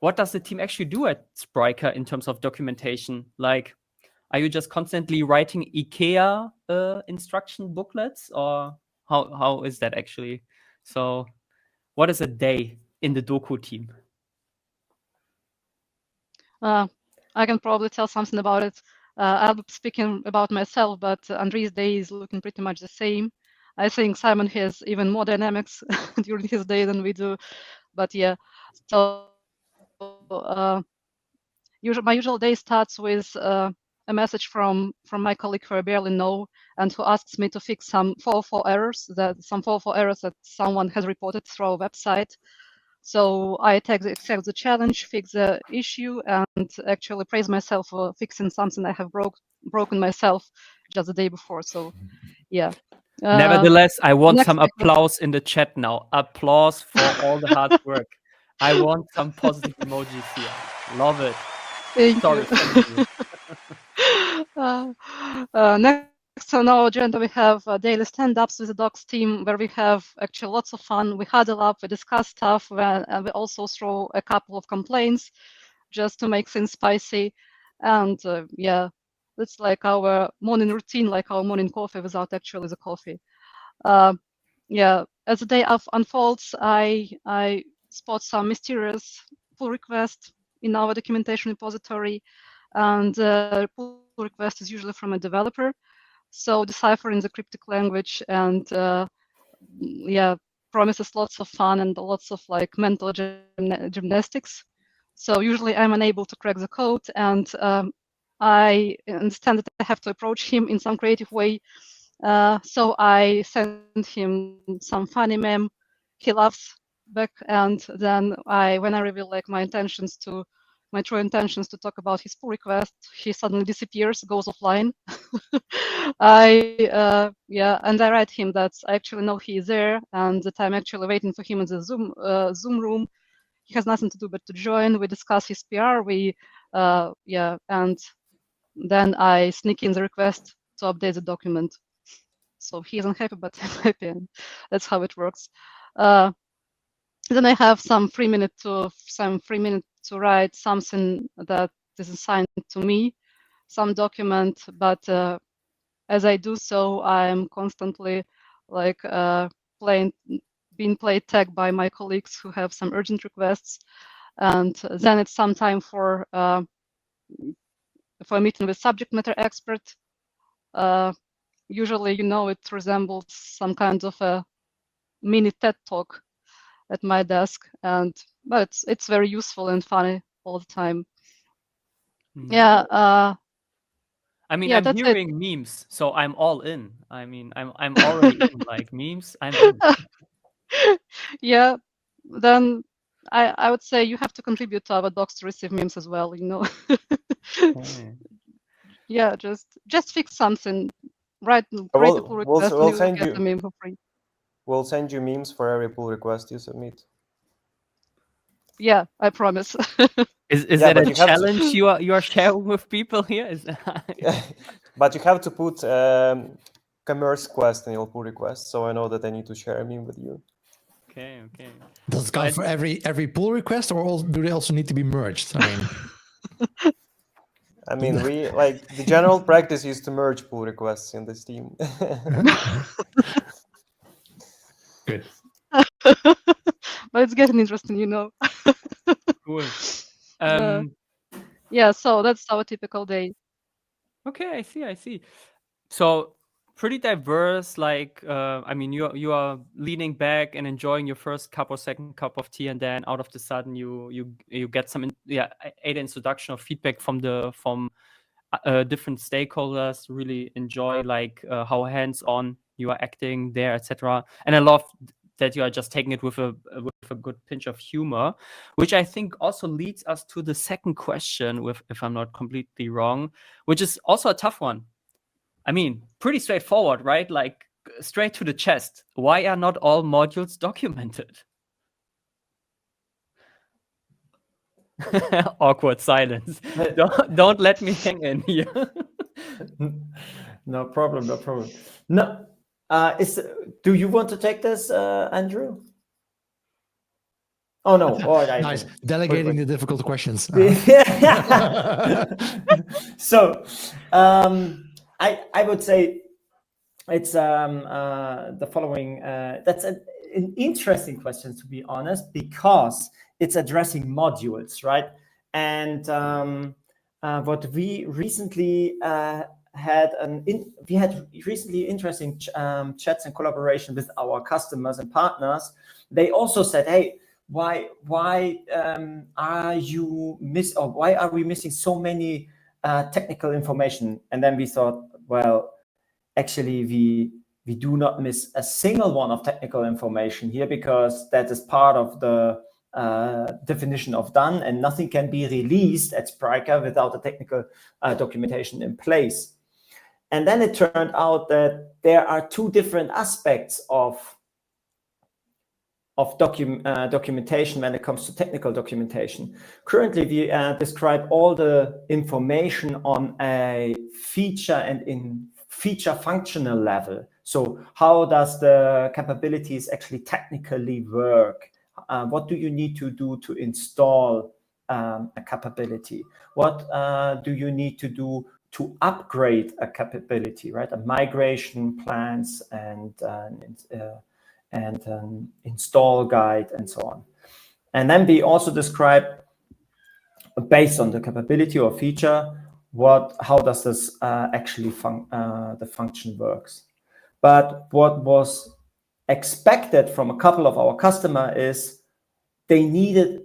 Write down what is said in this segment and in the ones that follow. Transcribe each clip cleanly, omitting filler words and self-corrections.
what does the team actually do at Spryker in terms of documentation? Like, are you just constantly writing IKEA instruction booklets, or how is that actually? So, what is a day in the Doku team? I can probably tell something about it. I'll be speaking about myself, but Andrii's day is looking pretty much the same. I think Simon has even more dynamics during his day than we do. But yeah, so my usual day starts with a message from my colleague who I barely know and who asks me to fix some 404 errors that someone has reported through our website. So I accept the challenge, fix the issue, and actually praise myself for fixing something I have broken myself just the day before. So yeah. Nevertheless, I want some applause in the chat now. Applause for all the hard work. I want some positive emojis here. Love it. Thank Sorry, you. Next on our agenda, we have daily stand-ups with the docs team, where we have actually lots of fun. We huddle up, we discuss stuff, and we also throw a couple of complaints just to make things spicy. And yeah, it's like our morning routine, like our morning coffee without actually the coffee. Yeah, as the day unfolds, I spot some mysterious pull request in our documentation repository, and pull request is usually from a developer. So deciphering the cryptic language and yeah, promises lots of fun and lots of like mental gymnastics. So usually I'm unable to crack the code, and I understand that I have to approach him in some creative way. So I send him some funny meme. He laughs back, and then when I reveal like my true intentions to talk about his pull request, he suddenly disappears, goes offline. And I write him that I actually know he is there, and that I'm actually waiting for him in the Zoom room. He has nothing to do but to join. We discuss his PR. And then I sneak in the request to update the document. So he isn't happy, but I'm happy, and that's how it works. Then I have some free minute to write something that is assigned to me, some document. But as I do so, I'm constantly like being played tag by my colleagues who have some urgent requests, and then it's some time for a meeting with subject matter expert. Usually, it resembles some kind of a mini TED talk at my desk, but it's very useful and funny all the time. Yeah. I mean, yeah, I'm hearing memes, so I'm all in. I mean, I'm already in, like memes. I'm in. Yeah. Then I would say you have to contribute to our docs to receive memes as well. Okay. Yeah, just fix something. Create a pull request, and you'll get a meme for free. We'll send you memes for every pull request you submit. Yeah, I promise. Is that a challenge you are sharing with people here? But you have to put commerce quest in your pull request, so I know that I need to share a meme with you. Okay. Does it count for every pull request, or do they also need to be merged? I mean, the general practice is to merge pull requests in this team. Good. But it's getting interesting, Cool. Yeah, so that's our typical day. Okay, I see. So pretty diverse. Like, I mean, you are leaning back and enjoying your first cup or second cup of tea, and then out of the sudden you get some introduction or feedback from different stakeholders. Really enjoy like how hands-on you are acting there, etc. And I love that you are just taking it with a good pinch of humor, which I think also leads us to the second question, if I'm not completely wrong, which is also a tough one. I mean, pretty straightforward, right? Like straight to the chest. Why are not all modules documented? Awkward silence. Don't let me hang in here. No problem. No. Do you want to take this, Andrew? Oh no! Oh, Nice. Delegating the difficult questions. So, I would say it's the following. That's an interesting question, to be honest, because it's addressing modules, right? And what we recently we had recently interesting chats and collaboration with our customers and partners. They also said, "Hey, why are we missing so many technical information?" And then we thought, well, actually we do not miss a single one of technical information here, because that is part of the definition of done, and nothing can be released at Spryker without the technical documentation in place. And then it turned out that there are two different aspects of documentation when it comes to technical documentation. Currently, we describe all the information on a feature and in feature functional level. So how does the capabilities actually technically work? What do you need to do to install a capability? What do you need to do to upgrade a capability, right? A migration plans and install guide and so on. And then we also describe, based on the capability or feature, how does this actually the function works. But what was expected from a couple of our customers is they needed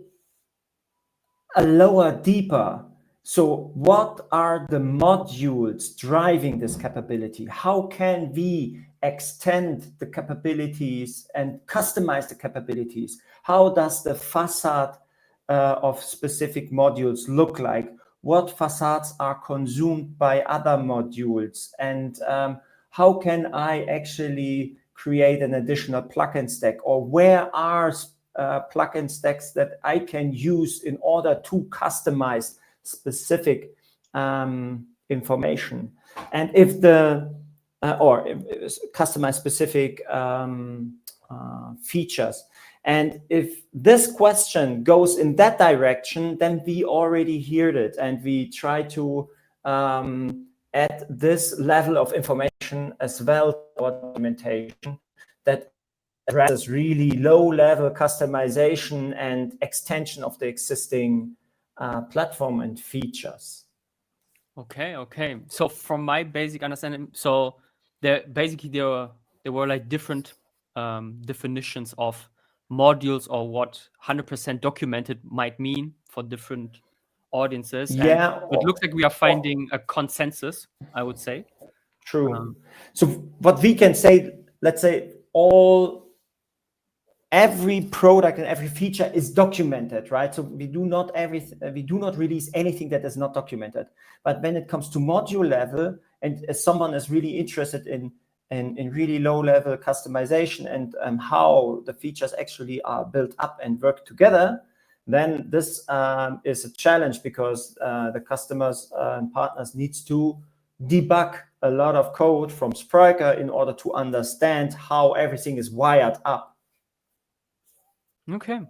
a lower, deeper. So what are the modules driving this capability? How can we extend the capabilities and customize the capabilities? How does the facade of specific modules look like? What facades are consumed by other modules? And how can I actually create an additional plugin stack? Or where are plugin stacks that I can use in order to customize specific information? And if or customize specific features. And if this question goes in that direction, then we already heard it, and we try to add this level of information as well to our documentation that addresses really low-level customization and extension of the existing platform and features. Okay. So from my basic understanding, so there were like different definitions of modules, or what 100% documented might mean for different audiences. Yeah, and it looks like we are finding a consensus, I would say. True. So what we can say, let's say every product and every feature is documented, right? So we do not release anything that is not documented. But when it comes to module level, and as someone is really interested in really low level customization and how the features actually are built up and work together, then this is a challenge, because the customers and partners needs to debug a lot of code from Spryker in order to understand how everything is wired up. Okay.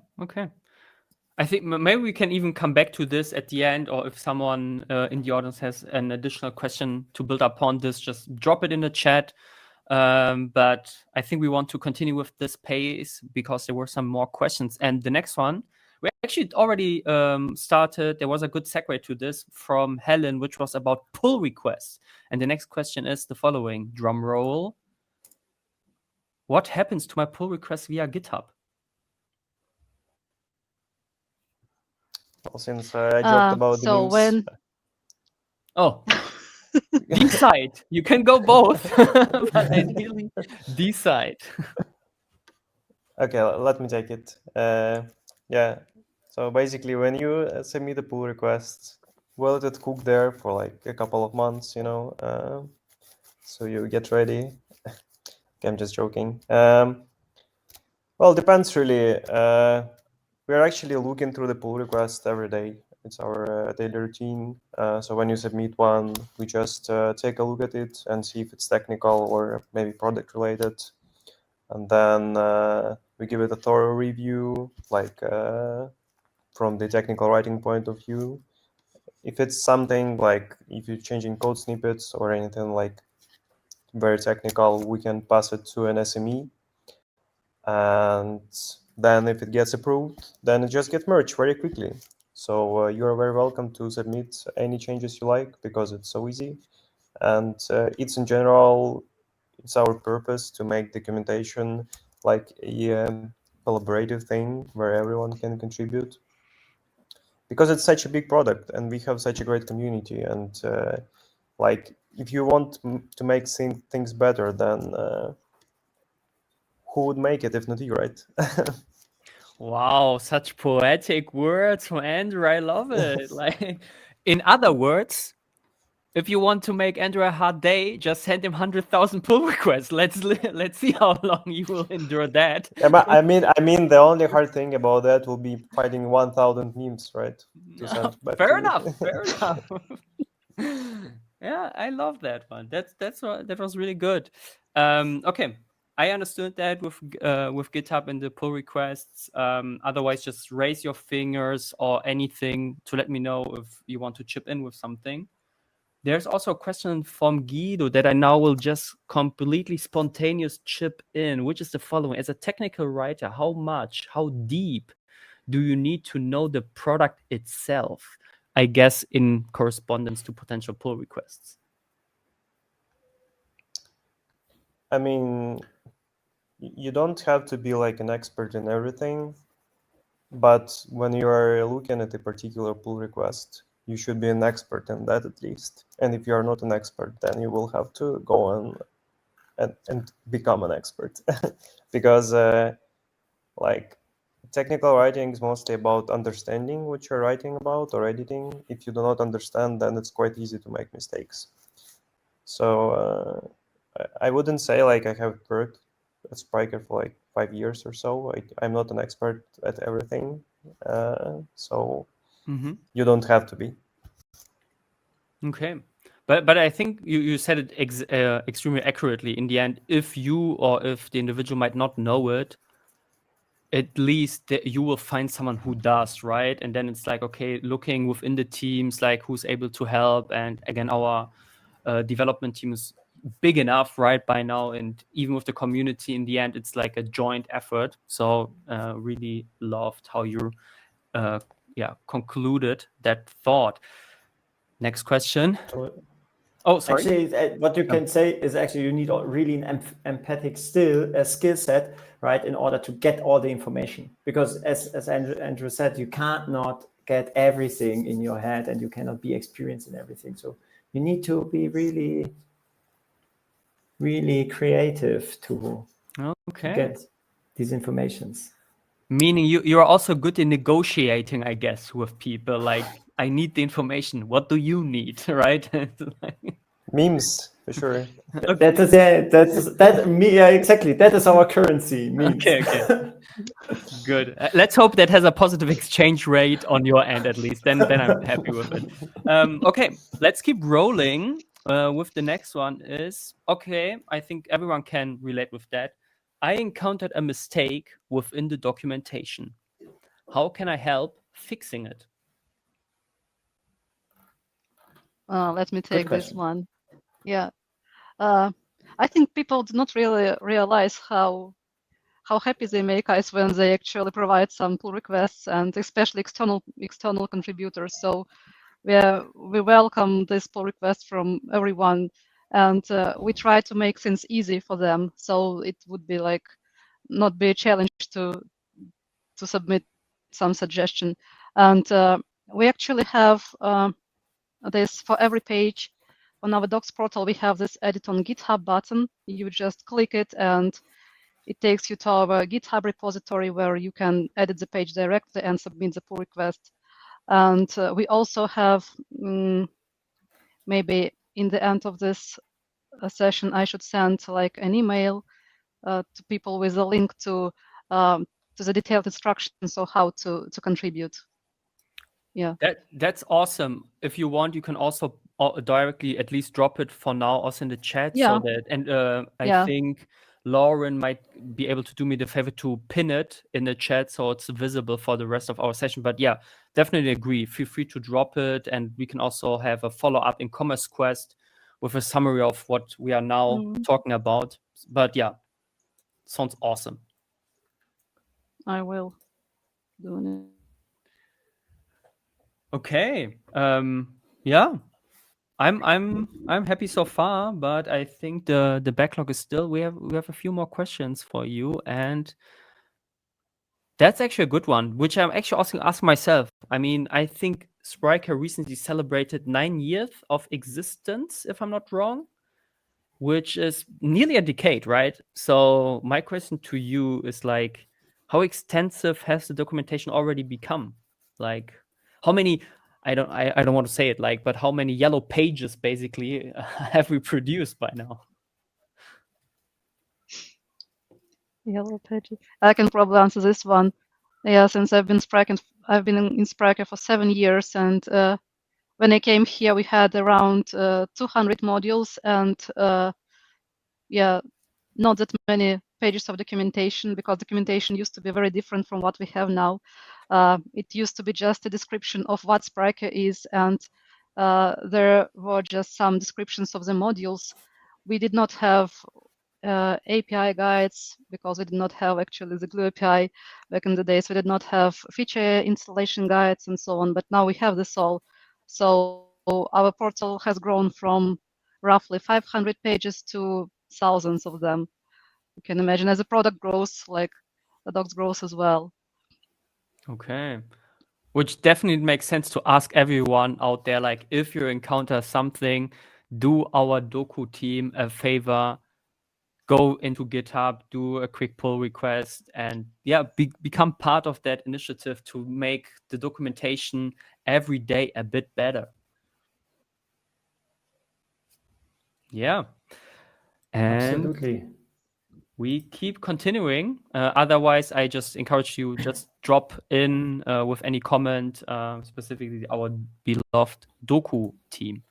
I think maybe we can even come back to this at the end, or if someone in the audience has an additional question to build upon this, just drop it in the chat. But I think we want to continue with this pace, because there were some more questions. And the next one, we actually already started. There was a good segue to this from Helen, which was about pull requests. And the next question is the following, drum roll. What happens to my pull request via GitHub? Well, since I joked about the news. Oh, decide. You can go both, but ideally decide. Okay, let me take it. Yeah, so basically when you submit a pull request, well, it cook there for like a couple of months, so you get ready. Okay, I'm just joking. Well, depends really. We're actually looking through the pull request every day. It's our daily routine. So when you submit one, we just take a look at it and see if it's technical or maybe product related. and then we give it a thorough review, like from the technical writing point of view. If it's something like if you're changing code snippets or anything like very technical, we can pass it to an SME, and then if it gets approved, then it just gets merged very quickly. So you are very welcome to submit any changes you like, because it's so easy. And it's in general, it's our purpose to make documentation like a collaborative thing where everyone can contribute, because it's such a big product and we have such a great community. And like, if you want to make things better, then who would make it if not you, right? Wow, such poetic words from Andrew. I love it. Like, in other words, if you want to make Andrew a hard day, just send him 100,000 pull requests. Let's see how long you will endure that. Yeah, but I mean, the only hard thing about that will be finding 1,000 memes, right? To send back Fair to you. enough. Fair enough. Yeah, I love that one. That was really good. Okay, I understood that with GitHub and the pull requests. Otherwise, just raise your fingers or anything to let me know if you want to chip in with something. There's also a question from Guido that I now will just completely spontaneous chip in, which is the following. As a technical writer, how deep do you need to know the product itself? I guess in correspondence to potential pull requests. I mean, you don't have to be like an expert in everything, but when you are looking at a particular pull request, you should be an expert in that at least. And if you are not an expert, then you will have to go on and become an expert. Because like, technical writing is mostly about understanding what you're writing about or editing. If you do not understand, then it's quite easy to make mistakes. So I wouldn't say like I have worked at Spryker for like 5 years or so. I'm not an expert at everything. So you don't have to be. Okay. But I think you said it extremely accurately. In the end, if you or if the individual might not know it, at least you will find someone who does, right? And then it's like, okay, looking within the teams, like who's able to help. And again, our development team is big enough, right, by now. And even with the community, in the end, it's like a joint effort. So really loved how you concluded that thought. Next question. Oh, sorry. Actually, what you can say is actually you need really an empathic skill set, right, in order to get all the information. Because as Andrew said, you can't not get everything in your head, and you cannot be experienced in everything. So you need to be really, really creative to get these informations. Meaning you are also good in negotiating, I guess, with people. Like, I need the information. What do you need, right? Memes, for sure. Exactly. That is our currency. Memes. Okay. Good. Let's hope that has a positive exchange rate on your end, at least. Then I'm happy with it. Okay, let's keep rolling. With the next one is, okay, I think everyone can relate with that. I encountered a mistake within the documentation. How can I help fixing it? Let me take this one. Yeah. I think people do not really realize how happy they make us when they actually provide some pull requests, and especially external contributors. So we welcome this pull request from everyone, and we try to make things easy for them. So it would be like not be a challenge to submit some suggestion. And we actually have this for every page. On our docs portal, we have this edit on GitHub button. You just click it and it takes you to our GitHub repository where you can edit the page directly and submit the pull request. And we also have, maybe in the end of this session, I should send like an email to people with a link to the detailed instructions on how to contribute. Yeah. That's awesome. If you want, you can also directly at least drop it for now also in the chat. Yeah. So that, and I think Lauren might be able to do me the favor to pin it in the chat so it's visible for the rest of our session. But yeah, definitely agree. Feel free to drop it, and we can also have a follow-up in Commerce Quest with a summary of what we are now talking about. But yeah, sounds awesome. I will do it. Okay. Yeah. I'm happy so far, but I think the backlog is still. We have a few more questions for you, and that's actually a good one, which I'm actually also asking myself. I mean, I think Spryker recently celebrated 9 years of existence, if I'm not wrong, which is nearly a decade, right? So my question to you is like, how extensive has the documentation already become? Like, how many? I don't want to say it like, but how many yellow pages basically have we produced by now? Yellow pages. I can probably answer this one. Yeah, since I've been in Spryker for 7 years, and when I came here, we had around 200 modules, and yeah, not that many pages of documentation, because documentation used to be very different from what we have now. It used to be just a description of what Spryker is, and there were just some descriptions of the modules. We did not have API guides, because we did not have actually the Glue API back in the days. We did not have feature installation guides and so on, but now we have this all. So our portal has grown from roughly 500 pages to thousands of them. You can imagine as the product grows, like the docs grows as well. Okay. Which definitely makes sense to ask everyone out there, like, if you encounter something, do our Doku team a favor, go into GitHub, do a quick pull request, and yeah, become part of that initiative to make the documentation every day a bit better. Yeah. And Absolutely. we keep continuing. Otherwise, I just encourage you, just drop in with any comment, specifically our beloved Doku team.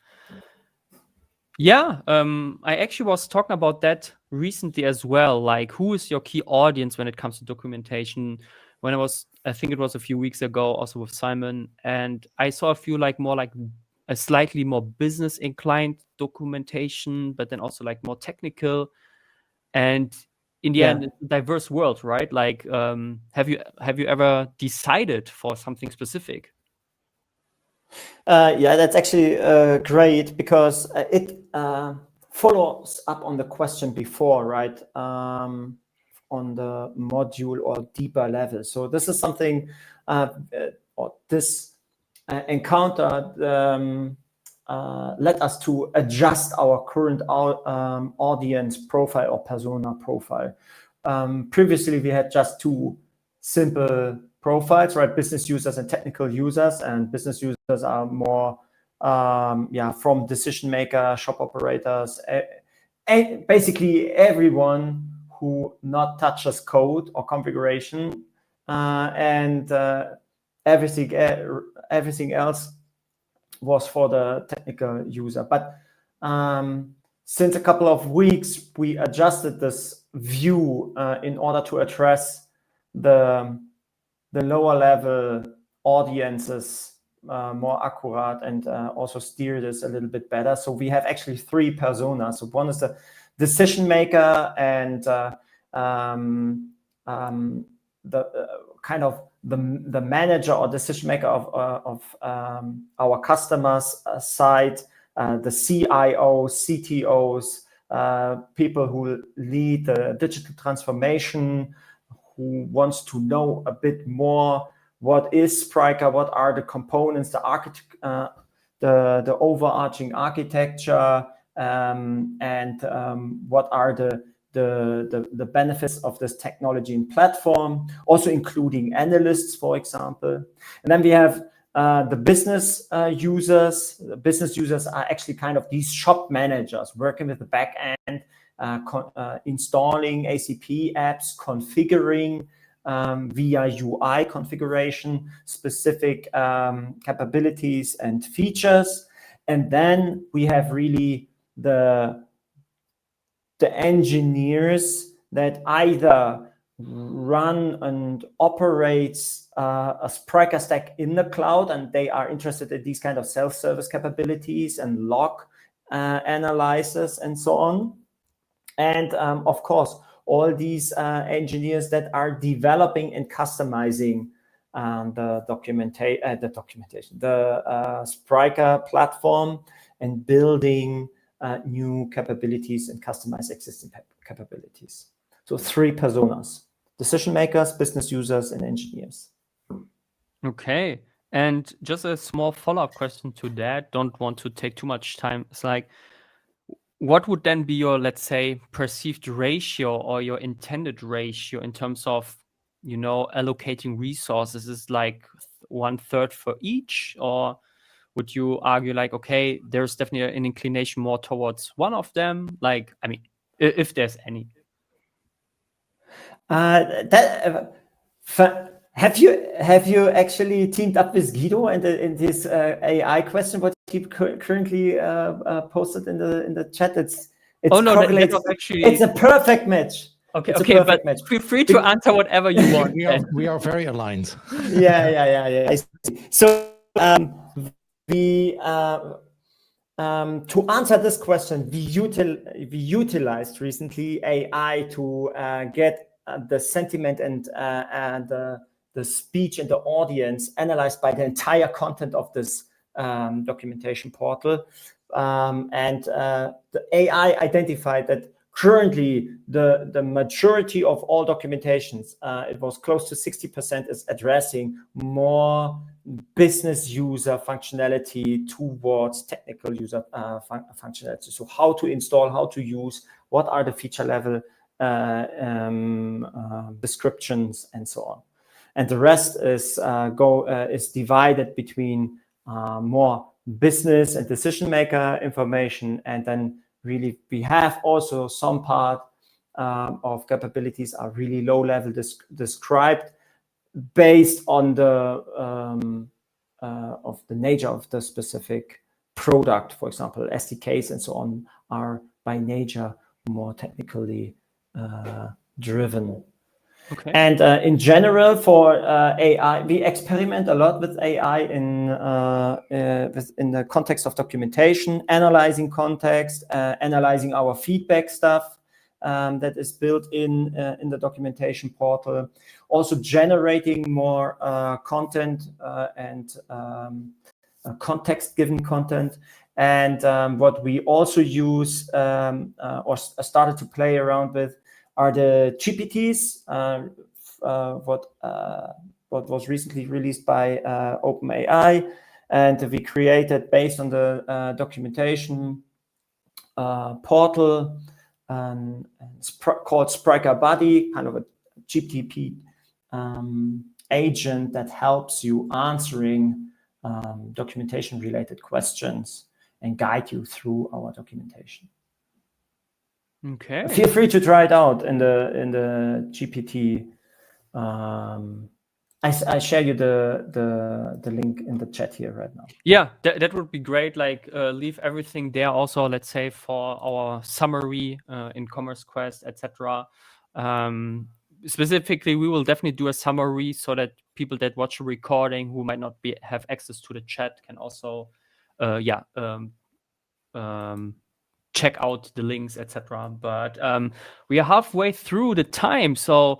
Yeah, I actually was talking about that recently as well. Like, who is your key audience when it comes to documentation? I think it was a few weeks ago, also with Simon, and I saw a few like a slightly more business inclined documentation, but then also like more technical. And in the end, it's a diverse world, right? Like, have you ever decided for something specific? Yeah, that's actually great, because it follows up on the question before, right? On the module or deeper level. So this is something, or this encounter led us to adjust our current audience profile or persona profile. Previously, we had just two simple profiles, right? Business users and technical users, and business users are more, from decision maker, shop operators, basically everyone who not touches code or configuration, and everything else was for the technical user. But since a couple of weeks, we adjusted this view in order to address the lower level audiences more accurate, and also steer this a little bit better. So we have actually three personas. So one is the decision maker, and the kind of the manager or decision maker of our customers' side, the CIOs, CTOs, people who lead the digital transformation, who wants to know a bit more what is Spryker, what are the components, the overarching architecture, and what are the benefits of this technology and platform, also including analysts, for example. And then we have the business users. The business users are actually kind of these shop managers working with the back end, installing ACP apps, configuring via UI configuration specific capabilities and features. And then we have really the engineers that either run and operates a Spryker stack in the cloud, and they are interested in these kind of self-service capabilities and log analysis and so on. And of course, all these engineers that are developing and customizing the Spryker platform and building new capabilities and customize existing capabilities. So 3 personas: decision makers, business users, and engineers. Okay. And just a small follow-up question to that. Don't want to take too much time. It's like, what would then be your, let's say, perceived ratio or your intended ratio in terms of, allocating resources? Is like 1/3 for each, or would you argue like, okay, there's definitely an inclination more towards one of them? Like, I mean, if there's any. Have you actually teamed up with Guido in this AI question? What he currently posted in the chat? It's oh no, that was actually, it's a perfect match. Okay, it's okay, but feel free to answer whatever you want. We are very aligned. Yeah. I see. So we to answer this question, we utilized recently AI to get the sentiment and the speech and the audience analyzed by the entire content of this documentation portal. And the AI identified that currently the majority of all documentations, it was close to 60%, is addressing more business user functionality towards technical user functionality. So how to install, how to use, what are the feature level descriptions, and so on. And the rest is divided between more business and decision maker information, and then really we have also some part of capabilities are really low level described based on the of the nature of the specific product. For example, SDKs and so on are by nature more technically driven. Okay. And in general, for AI, we experiment a lot with AI in the context of documentation, analyzing context, analyzing our feedback stuff that is built in the documentation portal, also generating more content and context-given content. And what we also use or started to play around with are the GPTs, what was recently released by OpenAI, and we created based on the documentation portal called Spryker Buddy, kind of a GPT agent that helps you answering documentation-related questions and guide you through our documentation. Okay. Feel free to try it out in the GPT. I share you the link in the chat here right now. Yeah, that would be great. Like leave everything there also, let's say, for our summary in Commerce Quest, etc. Specifically, we will definitely do a summary so that people that watch a recording who might not have access to the chat can also check out the links, etc. But we are halfway through the time, so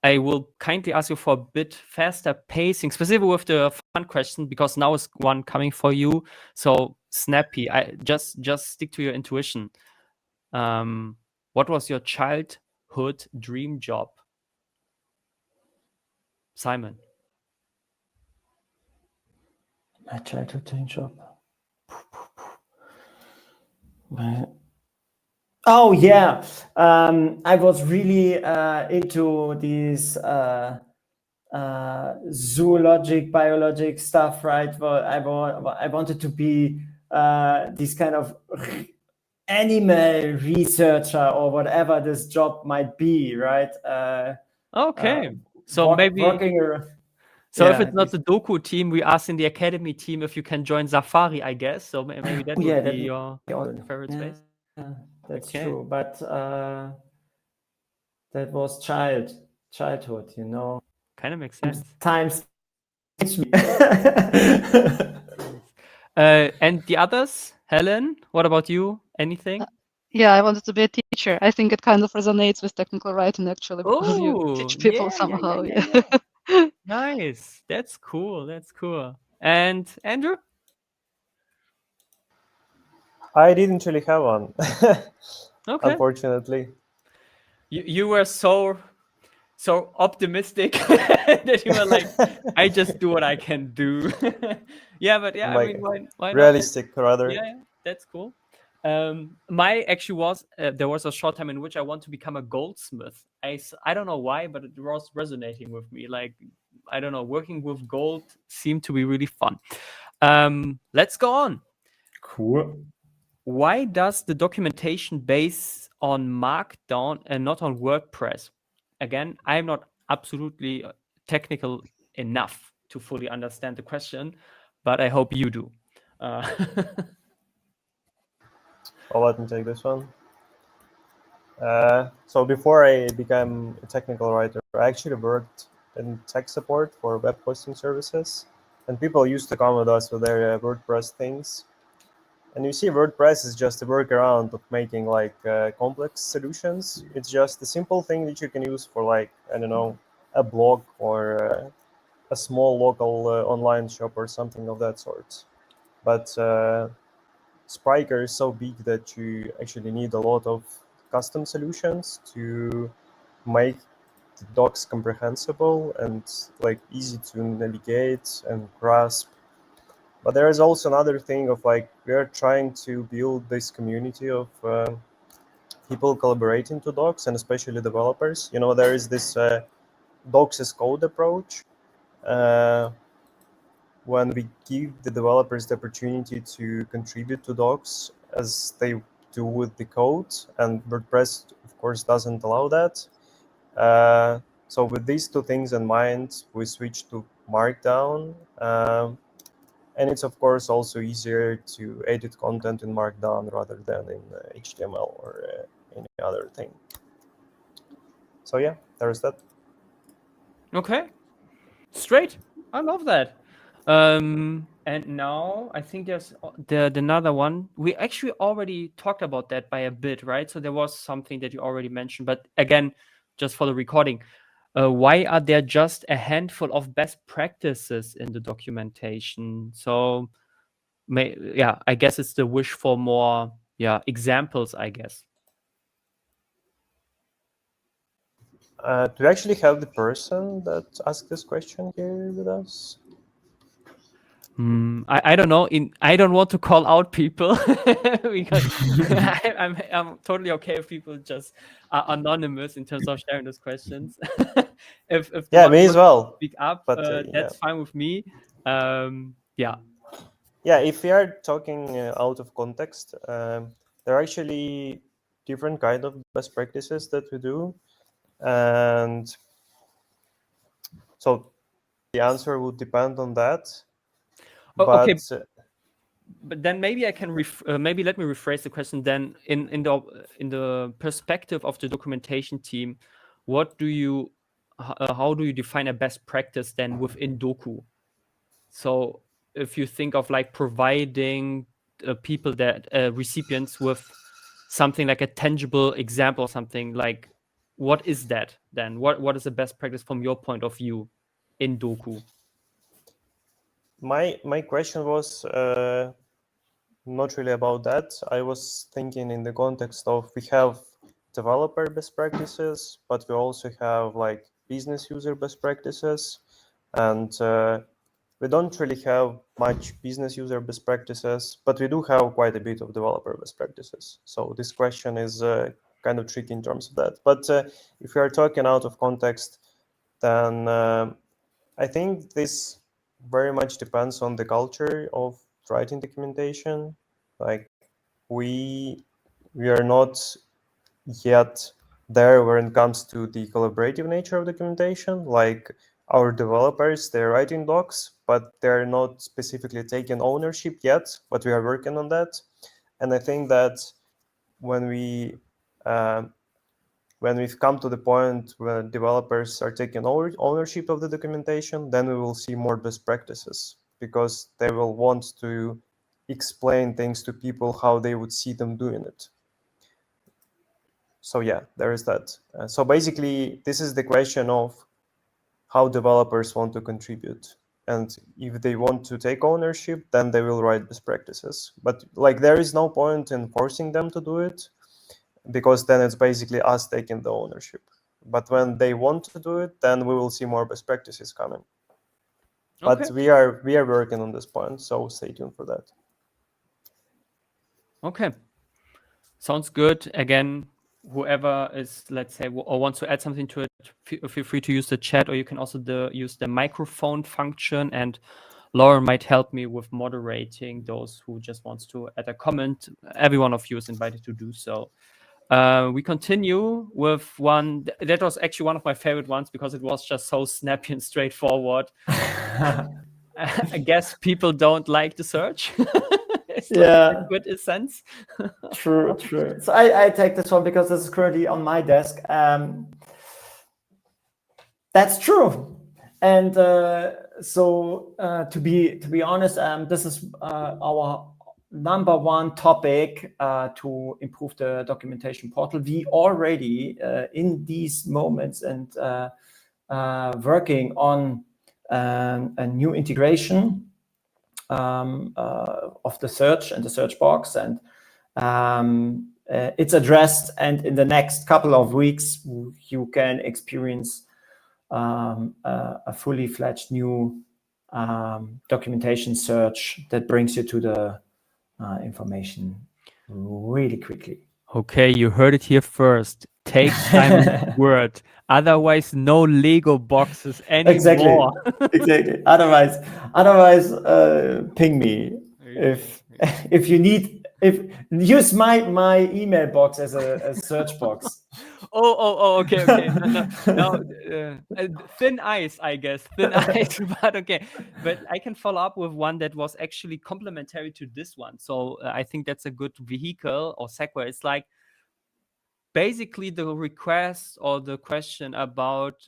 I will kindly ask you for a bit faster pacing, specifically with the fun question, because now is one coming for you. So snappy. I just stick to your intuition. What was your childhood dream job, Simon? My childhood dream job. Oh yeah, I was really into these zoologic, biologic stuff, right? Well, I wanted to be this kind of animal researcher or whatever this job might be, right? Okay, so maybe working around. So if it's not the Doku team, we asked in the Academy team if you can join Safari, I guess. So maybe that would be your favorite space. That's true. But That was childhood, you know. Kind of makes sense. Times changed me. And the others, Helen, what about you? Anything? Yeah, I wanted to be a teacher. I think it kind of resonates with technical writing actually, because you teach people somehow. Yeah. Nice. That's cool. That's cool. And Andrew? I didn't really have one, Okay. unfortunately. You were so optimistic that you were like, I just do what I can do. Yeah, but yeah, I Like, mean, why not? realistic, rather. Yeah, that's cool. My actually was there was a short time in which I want to become a goldsmith. I don't know why, but it was resonating with me. Like, I don't know, working with gold seemed to be really fun. Let's go on. Cool. Why does the documentation base on Markdown and not on WordPress? Again, I'm not absolutely technical enough to fully understand the question, but I hope you do. Well, let me take this one. So before I became a technical writer, I actually worked in tech support for web hosting services, and people used to come with us with their WordPress things. And you see, WordPress is just a workaround of making like complex solutions. It's just a simple thing that you can use for, like, I don't know, a blog or a small local online shop or something of that sort. But Spryker is so big that you actually need a lot of custom solutions to make the docs comprehensible and like easy to navigate and grasp. But there is also another thing of like, we are trying to build this community of people collaborating to docs, and especially developers. You know, there is this docs as code approach, when we give the developers the opportunity to contribute to docs as they do with the code, and WordPress, of course, doesn't allow that. So with these two things in mind, we switched to Markdown. And it's, of course, also easier to edit content in Markdown rather than in HTML or any other thing. So yeah, there's that. Okay, straight. I love that. And now I think there's another one. We actually already talked about that by a bit, right? So there was something that you already mentioned, but again, just for the recording, why are there just a handful of best practices in the documentation? So, I guess it's the wish for more, examples, I guess. Do you actually have the person that asked this question here with us? I don't know. I don't want to call out people because I'm totally okay if people just are anonymous in terms of sharing those questions. if Yeah, one me as wants to well. speak up, But that's fine with me. Yeah. Yeah, if we are talking out of context, there are actually different kind of best practices that we do, and so the answer would depend on that. Okay. But But then maybe I can maybe let me rephrase the question. Then, in the perspective of the documentation team, what do you how do you define a best practice then within Doku? So if you think of like providing people that recipients with something like a tangible example, something like, what is that then? What is the best practice from your point of view in Doku? my question was not really about that. I was thinking in the context of, we have developer best practices, but we also have like business user best practices, and we don't really have much business user best practices, but we do have quite a bit of developer best practices. So this question is kind of tricky in terms of that. But if we are talking out of context, then I think this very much depends on the culture of writing documentation. Like, we are not yet there when it comes to the collaborative nature of documentation. Like, our developers, they're writing docs, but they're not specifically taking ownership yet, but we are working on that. And I think that when we when we've come to the point where developers are taking ownership of the documentation, then we will see more best practices, because they will want to explain things to people how they would see them doing it. So yeah, there is that. So basically, this is the question of how developers want to contribute. And if they want to take ownership, then they will write best practices. But like, there is no point in forcing them to do it, because then it's basically us taking the ownership. But when they want to do it, then we will see more best practices coming. Okay. But we are working on this point, so stay tuned for that. Okay. Sounds good. Again, whoever is, let's say, or wants to add something to it, feel free to use the chat, or you can also use the microphone function, and Lauren might help me with moderating those who just wants to add a comment. Every one of you is invited to do so. We continue with one that was actually one of my favorite ones, because it was just so snappy and straightforward. I guess people don't like the search. It's like a good sense. True. So I take this one because this is currently on my desk. That's true. And so to be honest, this is our number one topic to improve the documentation portal. We already in these moments and working on a new integration of the search and the search box, and it's addressed, and in the next couple of weeks you can experience a fully fledged new documentation search that brings you to the information really quickly. Okay, you heard it here first. Take Simon's word. Otherwise, no Lego boxes anymore. Exactly. Otherwise, ping me if you need. Use my email box as a search box. Okay. No, thin ice, I guess. Thin ice, but okay. But I can follow up with one that was actually complementary to this one. So I think that's a good vehicle or segue. It's like basically the request or the question about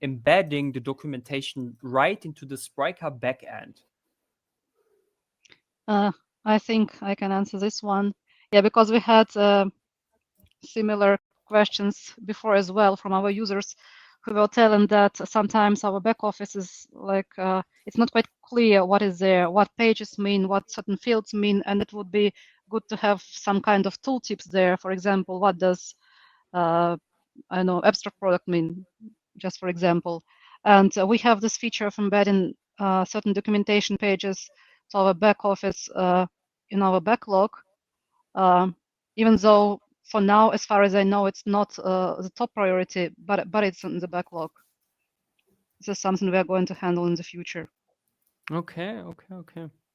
embedding the documentation right into the Spryker backend. I think I can answer this one. Yeah, because we had similar questions before as well from our users who were telling that sometimes our back office is like, it's not quite clear what is there, what pages mean, what certain fields mean, and it would be good to have some kind of tooltips there. For example, what does, I know, abstract product mean, just for example. And we have this feature of embedding certain documentation pages to our back office in our backlog, even though for now, as far as I know, it's not the top priority, but it's in the backlog. This is something we are going to handle in the future. Okay.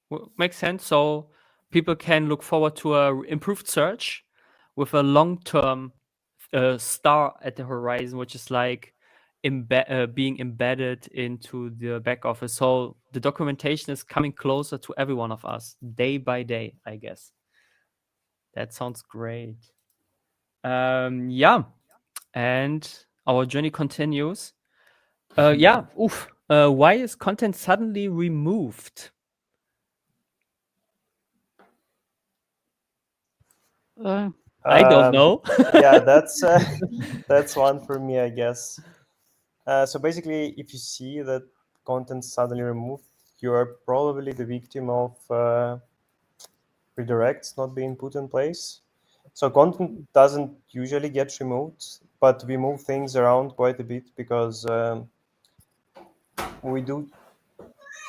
Well, makes sense. So people can look forward to a improved search with a long-term star at the horizon, which is like being embedded into the back office. So the documentation is coming closer to every one of us day by day, I guess. That sounds great. Yeah, and our journey continues. Why is content suddenly removed? I don't know. Yeah, that's one for me, I guess. So basically, if you see that content suddenly removed, you are probably the victim of redirects not being put in place. So content doesn't usually get removed, but we move things around quite a bit because we do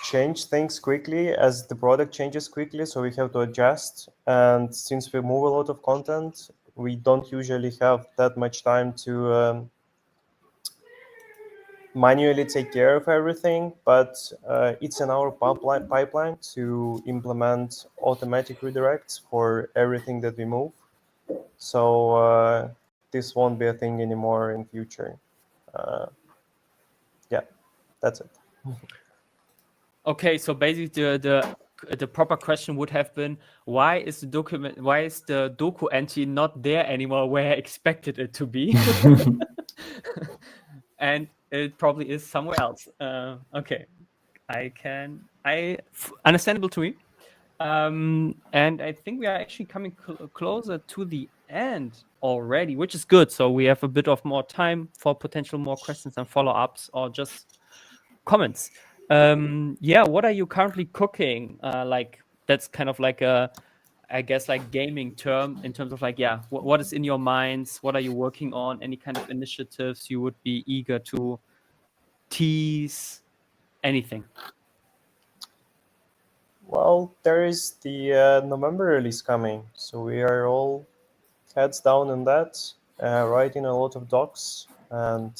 change things quickly as the product changes quickly, so we have to adjust. And since we move a lot of content, we don't usually have that much time to manually take care of everything, but it's in our pipeline to implement automatic redirects for everything that we move. So this won't be a thing anymore in future. Yeah, that's it. Okay, so basically the the proper question would have been, why is the docu entry not there anymore where I expected it to be? And it probably is somewhere else. Okay, understandable to me. And I think we are actually coming closer to the end already, which is good. So we have a bit of more time for potential more questions and follow-ups or just comments. What are you currently cooking? Like that's kind of like a, I guess, like gaming term in terms of like, what is in your minds? What are you working on? Any kind of initiatives you would be eager to tease? Anything? Well, there is the November release coming, so we are all heads down in that, writing a lot of docs, and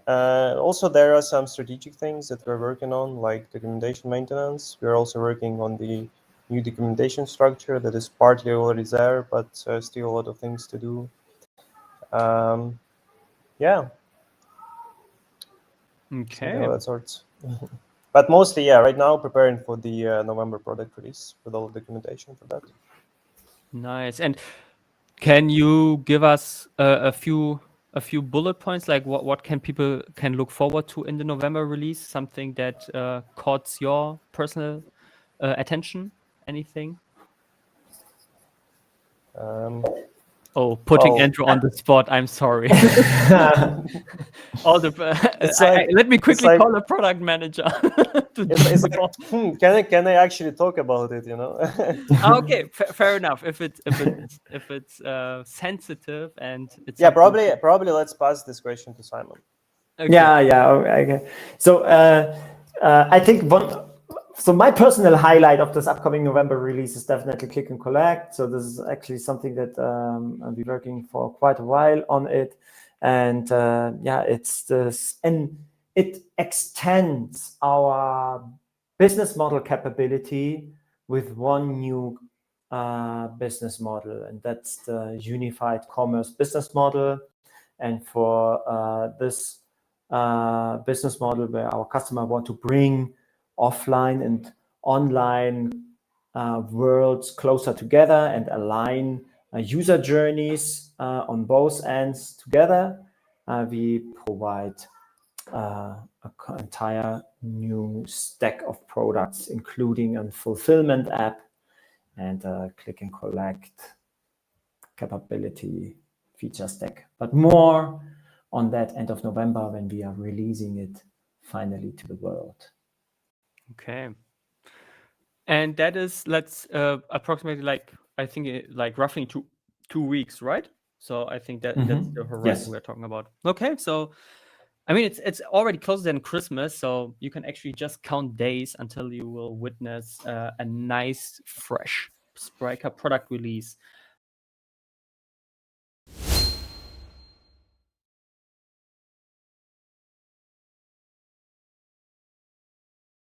also there are some strategic things that we're working on, like documentation maintenance. We're also working on the new documentation structure that is partly already there, but still a lot of things to do. Okay. That sort. But mostly, right now preparing for the November product release with all the documentation for that. Nice. And can you give us a few bullet points, like what can people look forward to in the November release? Something that caught your personal attention? Anything? Putting Andrew on the spot. I'm sorry. Let me quickly call a product manager. Can I actually talk about it? Okay, fair enough. If it's sensitive and it's probably let's pass this question to Simon. Okay. Okay. So I think my personal highlight of this upcoming November release is definitely Click and Collect. So this is actually something that I'll be working for quite a while on it, and it's this, and it extends our business model capability with one new business model, and that's the unified commerce business model. And for this business model, where our customer want to bring offline and online worlds closer together and align user journeys on both ends together, we provide an entire new stack of products, including a fulfillment app and a click and collect capability feature stack. But more on that end of November when we are releasing it finally to the world. Okay. And that is, let's approximately roughly two weeks, right? So I think that's the horizon we're talking about. Okay, so I mean it's already closer than Christmas, so you can actually just count days until you will witness a nice, fresh Spryker product release.